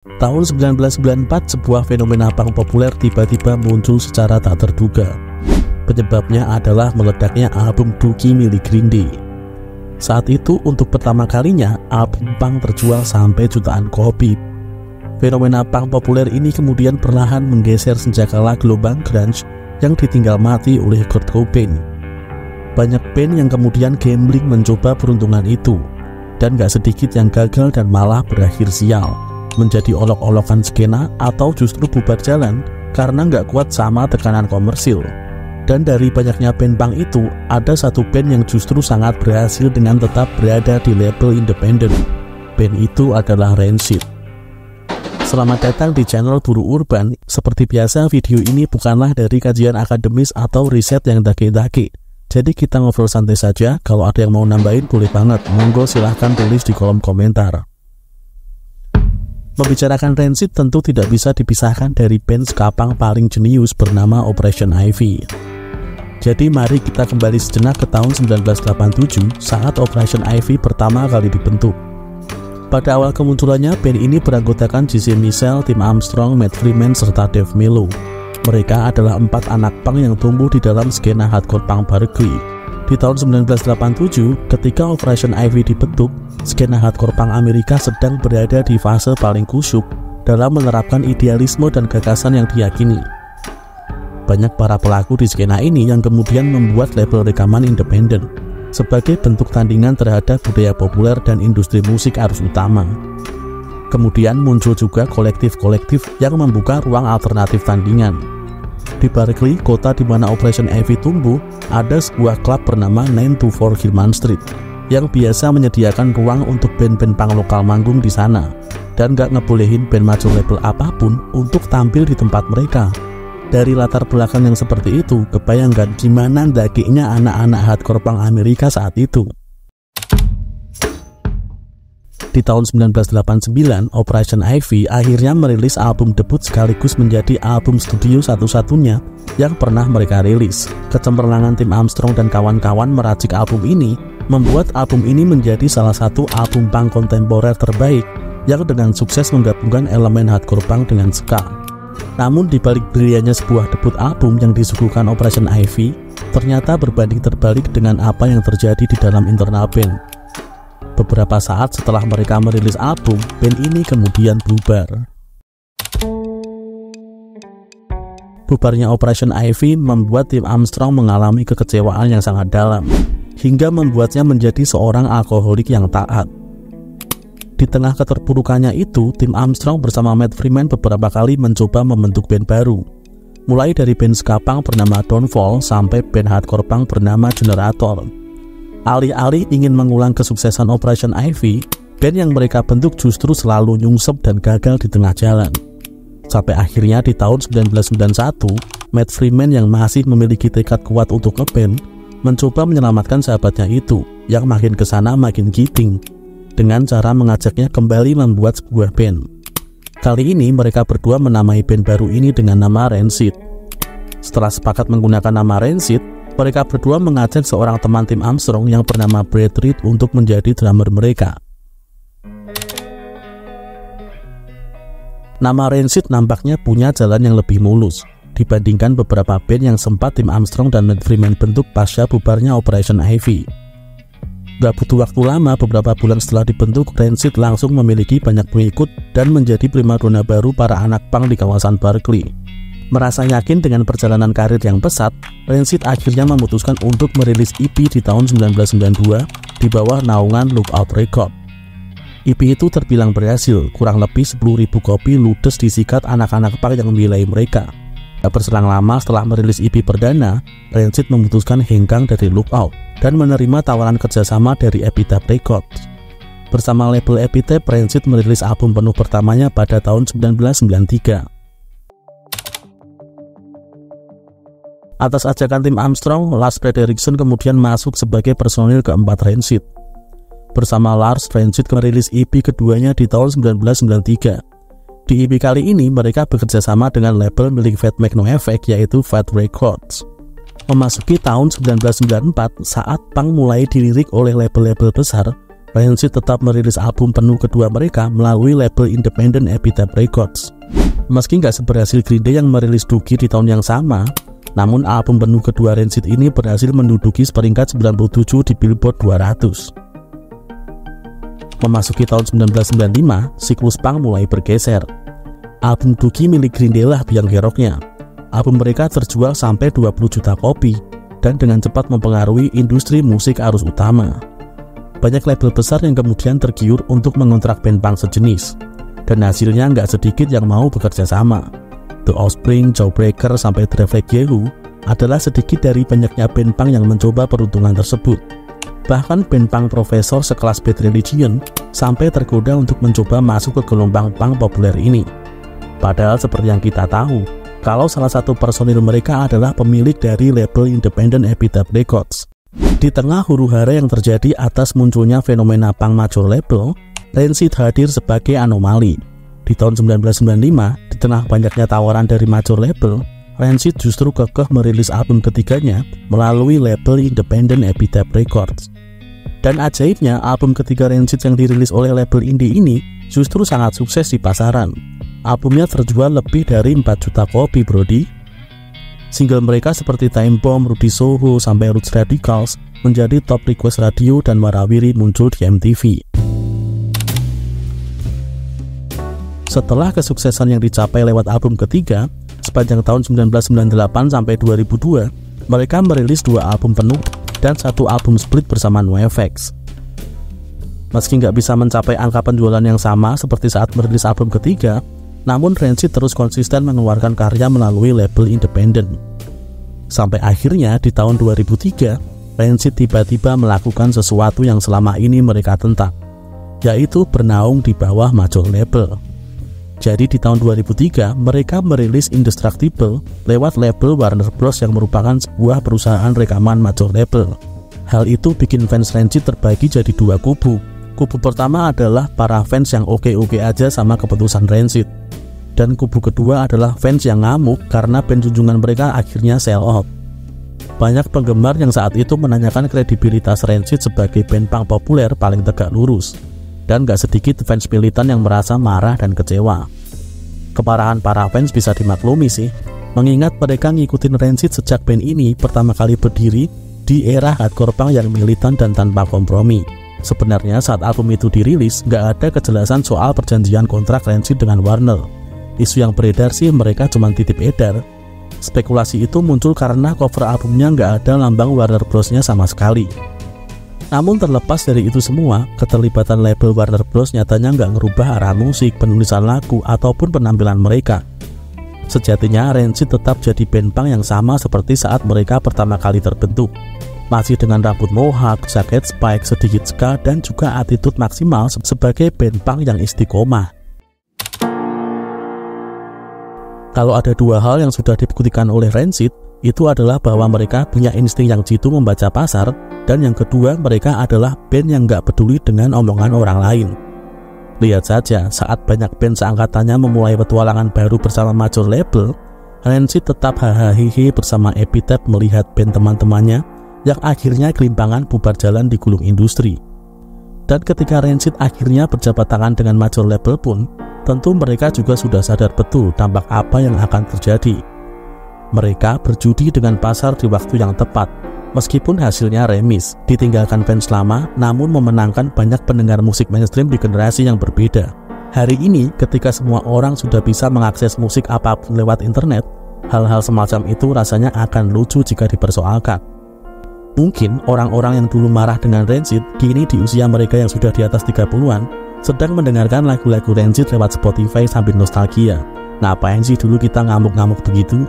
Tahun 1994, sebuah fenomena punk populer tiba-tiba muncul secara tak terduga. Penyebabnya adalah meledaknya album Dookie milik Green Day. Saat itu, untuk pertama kalinya, album punk terjual sampai jutaan kopi. Fenomena punk populer ini kemudian perlahan menggeser senjakala gelombang grunge yang ditinggal mati oleh Kurt Cobain. Banyak band yang kemudian gambling mencoba peruntungan itu, dan gak sedikit yang gagal dan malah berakhir sial, menjadi olok-olokan skena atau justru bubar jalan karena gak kuat sama tekanan komersil. Dan dari banyaknya band punk itu, ada satu band yang justru sangat berhasil dengan tetap berada di label independen. Band itu adalah Rancid. Selamat datang di channel Buru Urban. Seperti biasa, video ini bukanlah dari kajian akademis atau riset yang dake-dake. Jadi kita ngobrol santai saja. Kalau ada yang mau nambahin boleh banget, monggo silahkan tulis di kolom komentar. Membicarakan Rancid tentu tidak bisa dipisahkan dari band ska punk paling jenius bernama Operation Ivy. Jadi mari kita kembali sejenak ke tahun 1987 saat Operation Ivy pertama kali dibentuk. Pada awal kemunculannya, band ini beranggotakan Jesse Mitchell, Tim Armstrong, Matt Freeman, serta Dave Mello. Mereka adalah 4 anak punk yang tumbuh di dalam skena hardcore punk Berkeley. Di tahun 1987, ketika Operation Ivy dibentuk, skena hardcore punk Amerika sedang berada di fase paling kusyuk dalam menerapkan idealisme dan gagasan yang diyakini. Banyak para pelaku di skena ini yang kemudian membuat label rekaman independen sebagai bentuk tandingan terhadap budaya populer dan industri musik arus utama. Kemudian muncul juga kolektif-kolektif yang membuka ruang alternatif tandingan. Di Berkeley, kota di mana Operation Ivy tumbuh, ada sebuah klub bernama 924 Gilman Street yang biasa menyediakan ruang untuk band-band punk lokal manggung di sana dan gak ngebolehin band major label apapun untuk tampil di tempat mereka. Dari latar belakang yang seperti itu, kebayangkan gimana dakiknya anak-anak hardcore punk Amerika saat itu. Di tahun 1989, Operation Ivy akhirnya merilis album debut sekaligus menjadi album studio satu-satunya yang pernah mereka rilis. Kecemerlangan Tim Armstrong dan kawan-kawan meracik album ini membuat album ini menjadi salah satu album punk kontemporer terbaik yang dengan sukses menggabungkan elemen hardcore punk dengan ska. Namun di balik briliannya sebuah debut album yang disuguhkan Operation Ivy, ternyata berbanding terbalik dengan apa yang terjadi di dalam internal band. Beberapa saat setelah mereka merilis album, band ini kemudian bubar. Bubarnya Operation Ivy membuat Tim Armstrong mengalami kekecewaan yang sangat dalam, hingga membuatnya menjadi seorang alkoholik yang taat. Di tengah keterpurukannya itu, Tim Armstrong bersama Matt Freeman beberapa kali mencoba membentuk band baru, mulai dari band ska punk bernama Downfall sampai band hardcore punk bernama Generator. Alih-alih ingin mengulang kesuksesan Operation Ivy, band yang mereka bentuk justru selalu nyungsep dan gagal di tengah jalan. Sampai akhirnya di tahun 1991, Matt Freeman yang masih memiliki tekad kuat untuk ngeband, mencoba menyelamatkan sahabatnya itu, yang makin kesana makin giting, dengan cara mengajaknya kembali membuat sebuah band. Kali ini mereka berdua menamai band baru ini dengan nama Rancid. Setelah sepakat menggunakan nama Rancid, mereka berdua mengajak seorang teman Tim Armstrong yang bernama Brad Reed untuk menjadi drummer mereka. Nama Rancid nampaknya punya jalan yang lebih mulus dibandingkan beberapa band yang sempat Tim Armstrong dan Matt Freeman bentuk pasca bubarnya Operation Ivy. Gak butuh waktu lama, beberapa bulan setelah dibentuk, Rancid langsung memiliki banyak pengikut dan menjadi primadona baru para anak punk di kawasan Berkeley. Merasa yakin dengan perjalanan karir yang pesat, Rancid akhirnya memutuskan untuk merilis EP di tahun 1992 di bawah naungan Lookout Records. EP itu terbilang berhasil, kurang lebih 10.000 kopi ludes disikat anak-anak punk yang memilai mereka. Tak berselang lama setelah merilis EP perdana, Rancid memutuskan hengkang dari Lookout dan menerima tawaran kerjasama dari Epitaph Records. Bersama label Epitaph, Rancid merilis album penuh pertamanya pada tahun 1993. Atas ajakan Tim Armstrong, Lars Frederiksen kemudian masuk sebagai personil keempat Rancid. Bersama Lars, Rancid merilis EP keduanya di tahun 1993. Di EP kali ini, mereka bekerja sama dengan label milik Fat Mac No Effect, yaitu Fat Records. Memasuki tahun 1994, saat punk mulai dilirik oleh label-label besar, Rancid tetap merilis album penuh kedua mereka melalui label independen Epitaph Records. Meski nggak seberhasil Green Day yang merilis Dookie di tahun yang sama, namun album penuh kedua Rancid ini berhasil menduduki peringkat 97 di Billboard 200. Memasuki tahun 1995, siklus punk mulai bergeser. Album Dookie milik Green Day lah biang keroknya. Album mereka terjual sampai 20 juta kopi dan dengan cepat mempengaruhi industri musik arus utama. Banyak label besar yang kemudian tergiur untuk mengontrak band punk sejenis, dan hasilnya nggak sedikit yang mau bekerja sama. The Offspring, Jawbreaker, sampai Drive Like Yahoo adalah sedikit dari banyaknya band punk yang mencoba peruntungan tersebut. Bahkan band punk profesor sekelas Bad Religion sampai tergoda untuk mencoba masuk ke gelombang punk populer ini. Padahal seperti yang kita tahu, kalau salah satu personil mereka adalah pemilik dari label independen Epitaph Records. Di tengah huru-hara yang terjadi atas munculnya fenomena punk major label, Rancid hadir sebagai anomali. Di tahun 1995, di tengah banyaknya tawaran dari major label, Rancid justru kekeh merilis album ketiganya melalui label independen Epitaph Records. Dan ajaibnya, album ketiga Rancid yang dirilis oleh label indie ini justru sangat sukses di pasaran. Albumnya terjual lebih dari 4 juta kopi, brodi. Single mereka seperti Time Bomb, Rudy Soho, sampai Roots Radicals menjadi top request radio dan warawiri muncul di MTV. Setelah kesuksesan yang dicapai lewat album ketiga, sepanjang tahun 1998 sampai 2002, mereka merilis 2 album penuh dan 1 album split bersama NoFX. Meski nggak bisa mencapai angka penjualan yang sama seperti saat merilis album ketiga, namun Rancid terus konsisten mengeluarkan karya melalui label independen. Sampai akhirnya di tahun 2003, Rancid tiba-tiba melakukan sesuatu yang selama ini mereka tentang, yaitu bernaung di bawah major label. Jadi di tahun 2003, mereka merilis Indestructible lewat label Warner Bros yang merupakan sebuah perusahaan rekaman major label. Hal itu bikin fans Rancid terbagi jadi 2 kubu. Kubu pertama adalah para fans yang oke-oke aja sama keputusan Rancid. Dan kubu kedua adalah fans yang ngamuk karena band junjungan mereka akhirnya sell out. Banyak penggemar yang saat itu menanyakan kredibilitas Rancid sebagai band punk populer paling tegak lurus. Dan gak sedikit fans militan yang merasa marah dan kecewa. Keparahan para fans bisa dimaklumi sih, mengingat mereka ngikutin Rancid sejak band ini pertama kali berdiri di era hardcore punk yang militan dan tanpa kompromi. Sebenarnya saat album itu dirilis, gak ada kejelasan soal perjanjian kontrak Rancid dengan Warner. Isu yang beredar sih mereka cuma titip edar. Spekulasi itu muncul karena cover albumnya nggak ada lambang Warner Bros.-nya sama sekali. Namun terlepas dari itu semua, keterlibatan label Warner Bros. Nyatanya nggak ngerubah arah musik, penulisan lagu, ataupun penampilan mereka. Sejatinya Rancid tetap jadi band punk yang sama seperti saat mereka pertama kali terbentuk. Masih dengan rambut mohawk, jaket spike, sedikit ska, dan juga attitude maksimal sebagai band punk yang istiqomah. Kalau ada 2 hal yang sudah dibuktikan oleh Rancid, itu adalah bahwa mereka punya insting yang jitu membaca pasar, dan yang kedua, mereka adalah band yang gak peduli dengan omongan orang lain. Lihat saja, saat banyak band seangkatannya memulai petualangan baru bersama major label, Rancid tetap hahaha bersama Epitaph melihat band teman-temannya yang akhirnya kelimpangan bubar jalan di gulung industri. Dan ketika Rancid akhirnya berjabat tangan dengan major label pun, tentu mereka juga sudah sadar betul dampak apa yang akan terjadi. Mereka berjudi dengan pasar di waktu yang tepat, meskipun hasilnya remis, ditinggalkan fans lama, namun memenangkan banyak pendengar musik mainstream di generasi yang berbeda. Hari ini, ketika semua orang sudah bisa mengakses musik apapun lewat internet, hal-hal semacam itu rasanya akan lucu jika dipersoalkan. Mungkin orang-orang yang dulu marah dengan Rancid, kini di usia mereka yang sudah di atas 30-an, sedang mendengarkan lagu-lagu Rancid lewat Spotify sambil nostalgia. Ngapain sih dulu kita ngamuk-ngamuk begitu?